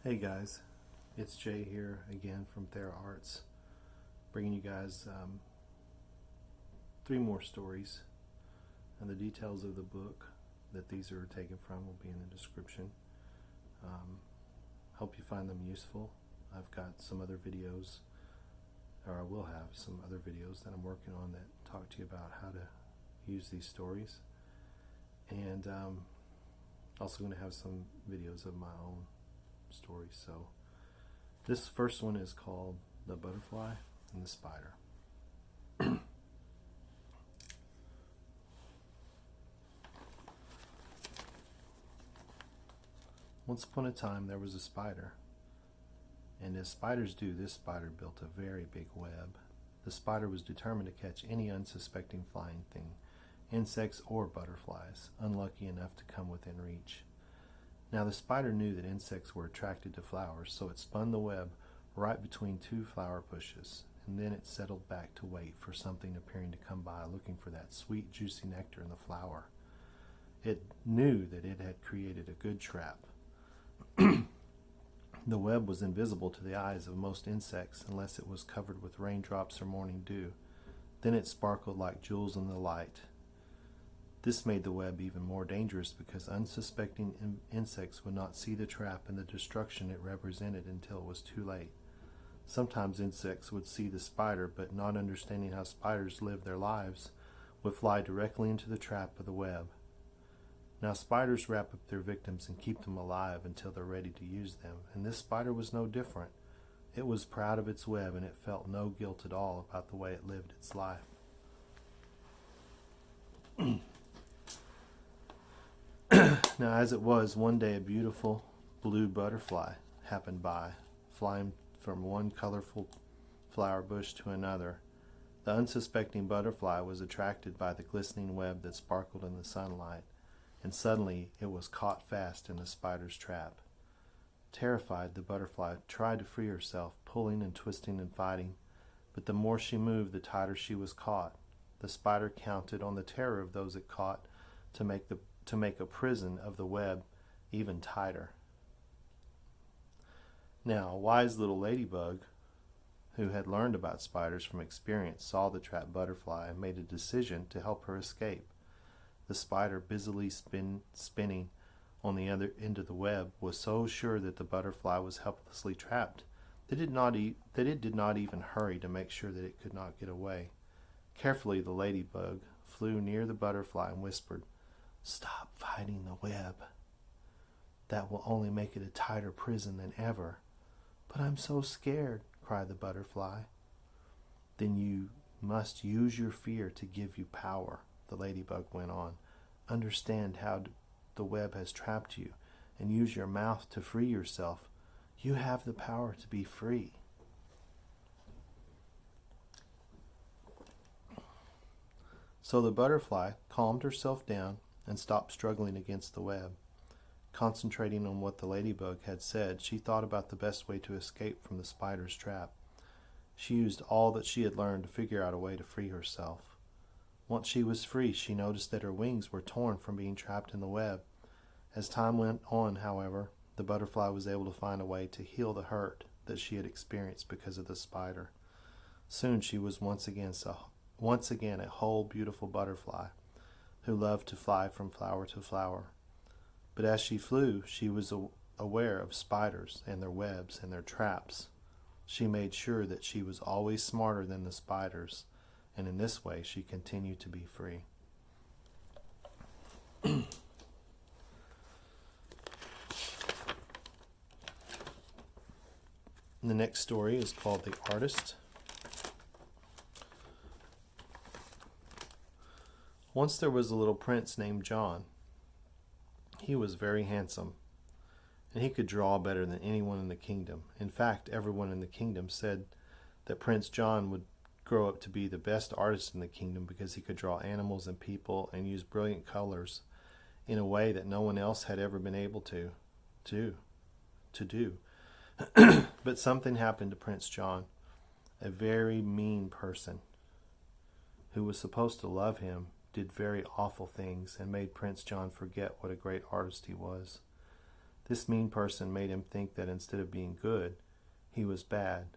Hey guys, it's Jay here again from Therapetic, bringing you guys three more stories, and the details of the book that these are taken from will be in the description. Hope you find them useful. I've got some other videos, or I will have some other videos that I'm working on that talk to you about how to use these stories, and also going to have some videos of my own stories. So this first one is called The Butterfly and the Spider. Once upon a time there was a spider, and as spiders do, this spider built a very big web. The spider was determined to catch any unsuspecting flying thing, insects or butterflies, unlucky enough to come within reach. Now the spider knew that insects were attracted to flowers, so it spun the web right between two flower bushes, and then it settled back to wait for something appearing to come by, looking for that sweet, juicy nectar in the flower. It knew that it had created a good trap. The web was invisible to the eyes of most insects unless it was covered with raindrops or morning dew. Then it sparkled like jewels in the light. This made the web even more dangerous because unsuspecting insects would not see the trap and the destruction it represented until it was too late. Sometimes insects would see the spider, but not understanding how spiders live their lives, would fly directly into the trap of the web. Now spiders wrap up their victims and keep them alive until they're ready to use them, and this spider was no different. It was proud of its web, and it felt no guilt at all about the way it lived its life. Now, as it was, one day a beautiful blue butterfly happened by, flying from one colorful flower bush to another. The unsuspecting butterfly was attracted by the glistening web that sparkled in the sunlight, and suddenly it was caught fast in the spider's trap. Terrified, the butterfly tried to free herself, pulling and twisting and fighting, but the more she moved, the tighter she was caught. The spider counted on the terror of those it caught to make a prison of the web even tighter. Now, a wise little ladybug, who had learned about spiders from experience, saw the trapped butterfly and made a decision to help her escape. The spider, busily spinning on the other end of the web, was so sure that the butterfly was helplessly trapped that it did not even hurry to make sure that it could not get away. Carefully, the ladybug flew near the butterfly and whispered, "Stop fighting the web. That will only make it a tighter prison than ever." "But I'm so scared," cried the butterfly. "Then you must use your fear to give you power," the ladybug went on. "Understand how the web has trapped you, and use your mouth to free yourself. You have the power to be free." So the butterfly calmed herself down and stopped struggling against the web. Concentrating on what the ladybug had said, she thought about the best way to escape from the spider's trap. She used all that she had learned to figure out a way to free herself. Once she was free, she noticed that her wings were torn from being trapped in the web. As time went on, however, the butterfly was able to find a way to heal the hurt that she had experienced because of the spider. Soon she was once again a whole beautiful butterfly who loved to fly from flower to flower. But as she flew, she was aware of spiders and their webs and their traps. She made sure that she was always smarter than the spiders, and in this way she continued to be free. The next story is called The Artist. Once there was a little prince named John. He was very handsome, and he could draw better than anyone in the kingdom. In fact, everyone in the kingdom said that Prince John would grow up to be the best artist in the kingdom because he could draw animals and people and use brilliant colors in a way that no one else had ever been able to do. But something happened to Prince John. A very mean person who was supposed to love him did very awful things and made Prince John forget what a great artist he was. This mean person made him think that instead of being good, he was bad.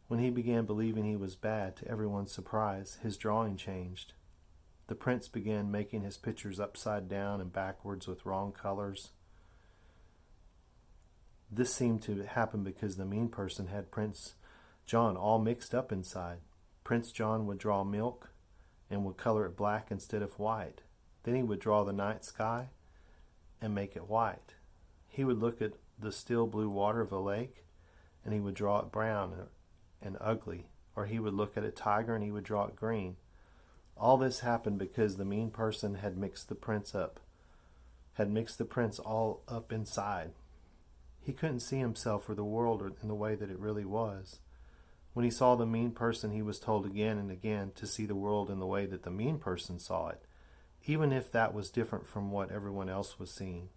When he began believing he was bad, to everyone's surprise, his drawing changed. The prince began making his pictures upside down and backwards with wrong colors. This seemed to happen because the mean person had Prince John all mixed up inside. Prince John would draw milk and would color it black instead of white. Then he would draw the night sky and make it white. He would look at the still blue water of a lake and he would draw it brown and ugly. Or he would look at a tiger and he would draw it green. All this happened because the mean person had mixed the prince all up inside. He couldn't see himself or the world in the way that it really was. When he saw the mean person, he was told again and again to see the world in the way that the mean person saw it, even if that was different from what everyone else was seeing.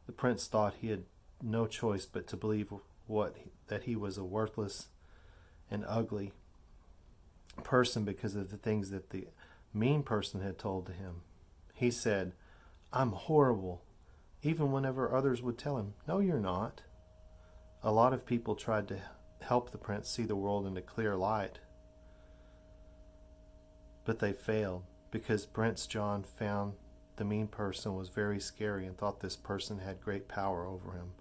The prince thought he had no choice but to believe that he was a worthless and ugly person because of the things that the mean person had told to him. He said, "I'm horrible," even whenever others would tell him, "No, you're not." A lot of people tried to help the prince see the world in a clear light, but they failed because Prince John found the mean person was very scary and thought this person had great power over him.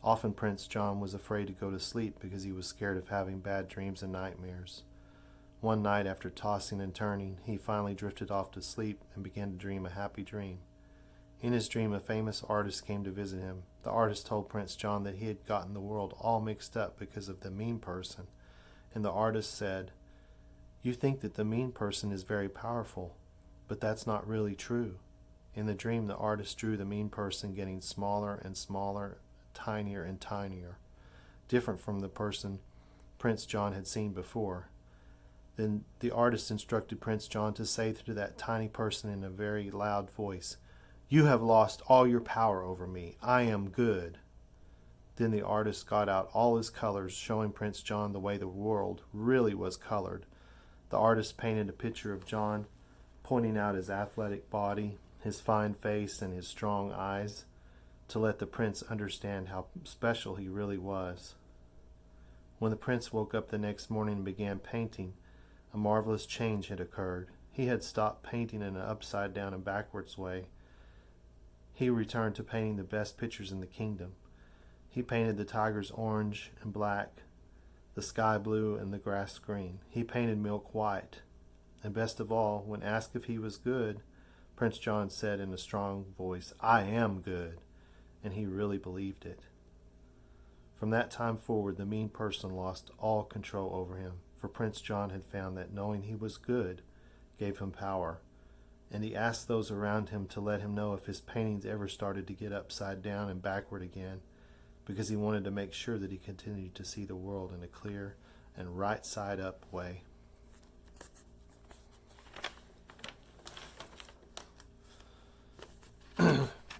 Often Prince John was afraid to go to sleep because he was scared of having bad dreams and nightmares. One night, after tossing and turning, he finally drifted off to sleep and began to dream a happy dream. In his dream, a famous artist came to visit him. The artist told Prince John that he had gotten the world all mixed up because of the mean person, and the artist said, "You think that the mean person is very powerful, but that's not really true." In the dream, the artist drew the mean person getting smaller and smaller, tinier and tinier, different from the person Prince John had seen before. Then the artist instructed Prince John to say to that tiny person in a very loud voice, "You have lost all your power over me. I am good." Then the artist got out all his colors, showing Prince John the way the world really was colored. The artist painted a picture of John, pointing out his athletic body, his fine face, and his strong eyes, to let the prince understand how special he really was. When the prince woke up the next morning and began painting, a marvelous change had occurred. He had stopped painting in an upside down and backwards way. He returned to painting the best pictures in the kingdom. He painted the tigers orange and black, the sky blue, and the grass green. He painted milk white. And best of all, when asked if he was good, Prince John said in a strong voice, "I am good," and he really believed it. From that time forward, the mean person lost all control over him, for Prince John had found that knowing he was good gave him power, and he asked those around him to let him know if his paintings ever started to get upside down and backward again, because he wanted to make sure that he continued to see the world in a clear and right side up way.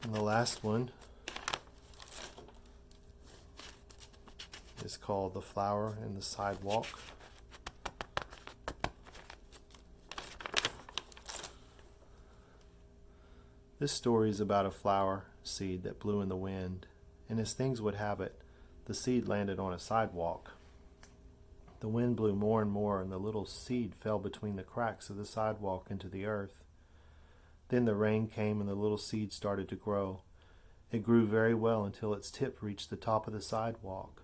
And the last one is called The Flower and the Sidewalk. This story is about a flower seed that blew in the wind, and as things would have it, the seed landed on a sidewalk. The wind blew more and more, and the little seed fell between the cracks of the sidewalk into the earth. Then the rain came and the little seed started to grow. It grew very well until its tip reached the top of the sidewalk.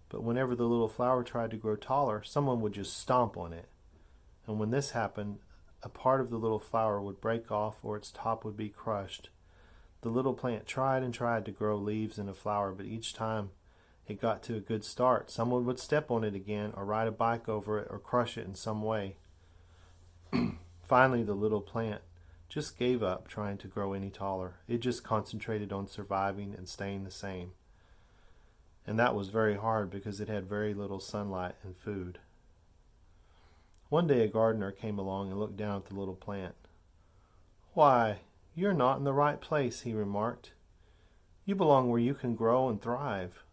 But whenever the little flower tried to grow taller, someone would just stomp on it. And when this happened, a part of the little flower would break off or its top would be crushed. The little plant tried and tried to grow leaves and a flower, but each time it got to a good start, someone would step on it again or ride a bike over it or crush it in some way. Finally, the little plant just gave up trying to grow any taller. It just concentrated on surviving and staying the same. And that was very hard because it had very little sunlight and food. One day a gardener came along and looked down at the little plant. "Why, you're not in the right place," he remarked. "You belong where you can grow and thrive."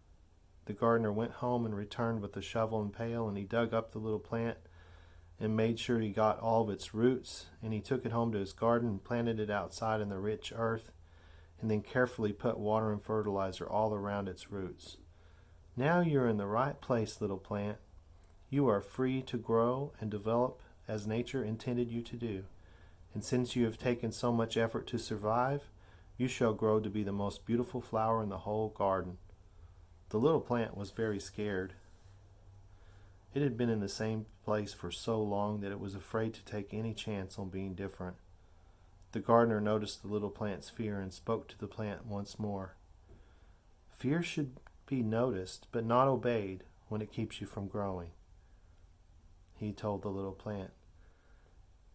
The gardener went home and returned with a shovel and pail, and he dug up the little plant and made sure he got all of its roots, and he took it home to his garden and planted it outside in the rich earth. and then carefully put water and fertilizer all around its roots. Now you're in the right place, little plant. You are free to grow and develop as nature intended you to do. And since you have taken so much effort to survive, you shall grow to be the most beautiful flower in the whole garden. The little plant was very scared. It had been in the same place for so long that it was afraid to take any chance on being different. The gardener noticed the little plant's fear and spoke to the plant once more. Fear should be noticed, but not obeyed when it keeps you from growing, he told the little plant.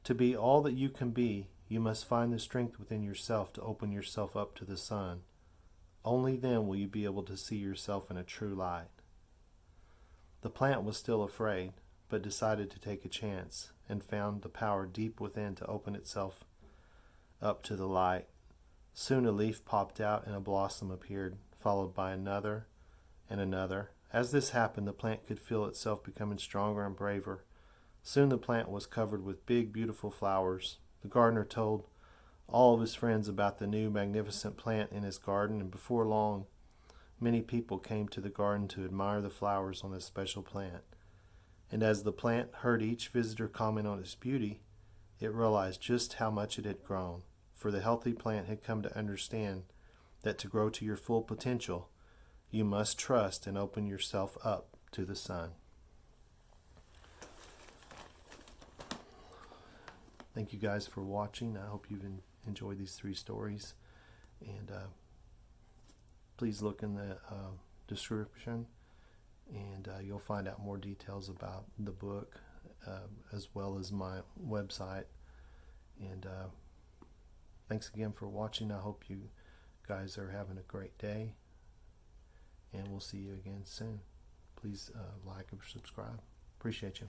To be all that you can be, you must find the strength within yourself to open yourself up to the sun. Only then will you be able to see yourself in a true light. The plant was still afraid, but decided to take a chance and found the power deep within to open itself up to the light. Soon a leaf popped out and a blossom appeared, followed by another and another. As this happened, the plant could feel itself becoming stronger and braver. Soon the plant was covered with big, beautiful flowers. The gardener told all of his friends about the new, magnificent plant in his garden, and before long, many people came to the garden to admire the flowers on this special plant. And as the plant heard each visitor comment on its beauty, it realized just how much it had grown. For the healthy plant had come to understand that to grow to your full potential, you must trust and open yourself up to the sun. Thank you guys for watching. I hope you've enjoyed these 3 stories. And please look in the description, and you'll find out more details about the book as well as my website. And thanks again for watching. I hope you guys are having a great day, and we'll see you again soon. Please like and subscribe. Appreciate you.